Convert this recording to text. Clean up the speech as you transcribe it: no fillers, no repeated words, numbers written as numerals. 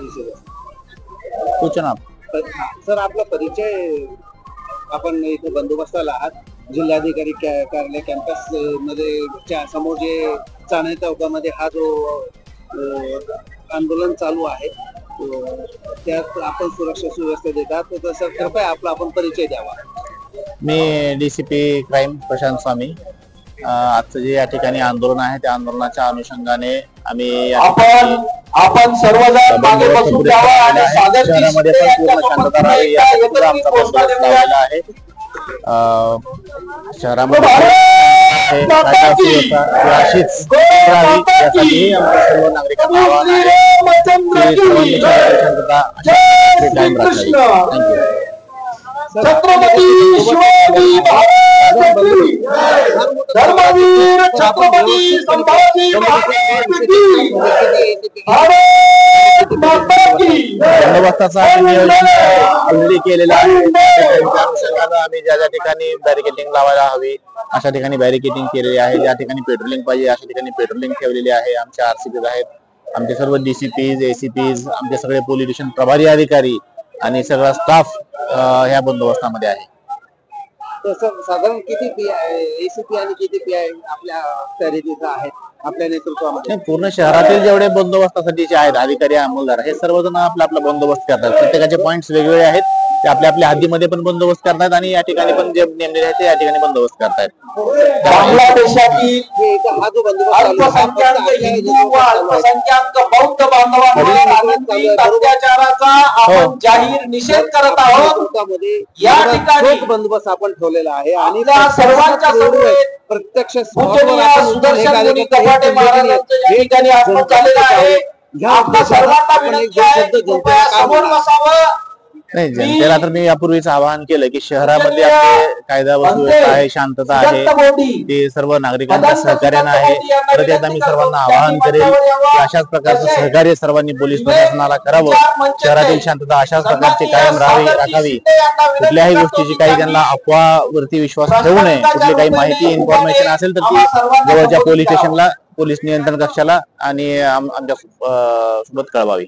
परिषद सूचना सर आपला परिचय आपण इथे बंदोबस्ताला आहात जिल्हाधिकारी कार्यालय कॅम्पस मध्ये समोर जे चाणय चौकामध्ये हा जो आंदोलन चालू आहे त्यात आपण सुरक्षा सुव्यवस्था देतात तर तसं कृपया आपला आपण परिचय द्यावा। मी डीसीपी क्राईम प्रशांत स्वामी। आजचं जे या ठिकाणी आंदोलन आहे त्या आंदोलनाच्या अनुषंगाने आम्ही आपण सर्वजण मागे बसून जावा आणि शहरामध्ये पण पूर्ण शांतता राहावी यासाठी आमचा बंदोबस्त लावलेला आहे। शहरामध्ये अशीच राहावी यासाठी आमच्या सर्व नागरिकांना आवाहन आहे की शांतता कायम राखावी। थँक्यू। छत्रपती शिवाजी महाराज धर्मवीर छत्रपती संभाजी बंदोबस्ताचा नियोजन ऑलरेडी केलेला आहे। त्या अनुषंगाने आम्ही ज्या ज्या ठिकाणी बॅरिकेडिंग लावायला हवी अशा ठिकाणी बॅरिकेडिंग केलेली आहे, ज्या ठिकाणी पेट्रोलिंग पाहिजे अशा ठिकाणी पेट्रोलिंग ठेवलेली आहे। आमचे आरसीपीज आहेत, आमचे सर्व डीसीपीज एसीपीज आमचे सगळे पोलीस स्टेशन प्रभारी अधिकारी आणि सगळा स्टाफ ह्या बंदोबस्तामध्ये आहे। साधारण किती पी आहे एसीपी आणि किती पी आहे आपल्या तयारीत आहेत आपल्या नेतृत्वामध्ये? पूर्ण शहरातील जेवढे बंदोबस्तासाठीचे आहेत अधिकारी अंमलदार हे सर्वजण आपला आपला बंदोबस्त करतात। प्रत्येकाचे पॉइंट्स वेगवेगळे आहेत, ते आपल्या आपल्या हद्दीमध्ये पण बंदोबस्त करतात आणि या ठिकाणी पण जे नेमलेले आहेत ते या ठिकाणी बंदोबस्त करतायत। बांगलादेशातील हा जो बंदोबस्त अल्पसंख्याक हिंदू व अल्पसंख्याक बौद्ध बांधवांवर अत्याचाराचा आपण जाहीर निषेध करत आहोत। या ठिकाणी बंदोबस्त आपण ठेवलेला आहे आणि सर्वांच्या समोर प्रत्यक्ष सुदर्शन मुनी कपाटे महाराजांच्या या ठिकाणी आपण झालेला आहे। आपल्या सर्वांना विनंती आहे की कृपया समोर बसावं। नाही, जनतेला तर मी यापूर्वीच आवाहन केलं की शहरामध्ये आपले कायदा व सुव्यवस्था आहे, शांतता आहे, ते सर्व नागरिकांच्या सहकार्यानं आहे। परत एकदा मी सर्वांना आवाहन करेल की अशाच प्रकारचं सहकार्य सर्वांनी पोलीस प्रशासनाला करावं। शहरातील शांतता अशाच प्रकारची कायम राखावी। कुठल्याही गोष्टीची काही त्यांना अफवावरती विश्वास ठेवू नये। कुठली काही माहिती इन्फॉर्मेशन असेल तर ती जवळच्या पोलीस स्टेशनला, पोलीस नियंत्रण कक्षाला आणि आमच्या सोबत कळवावी।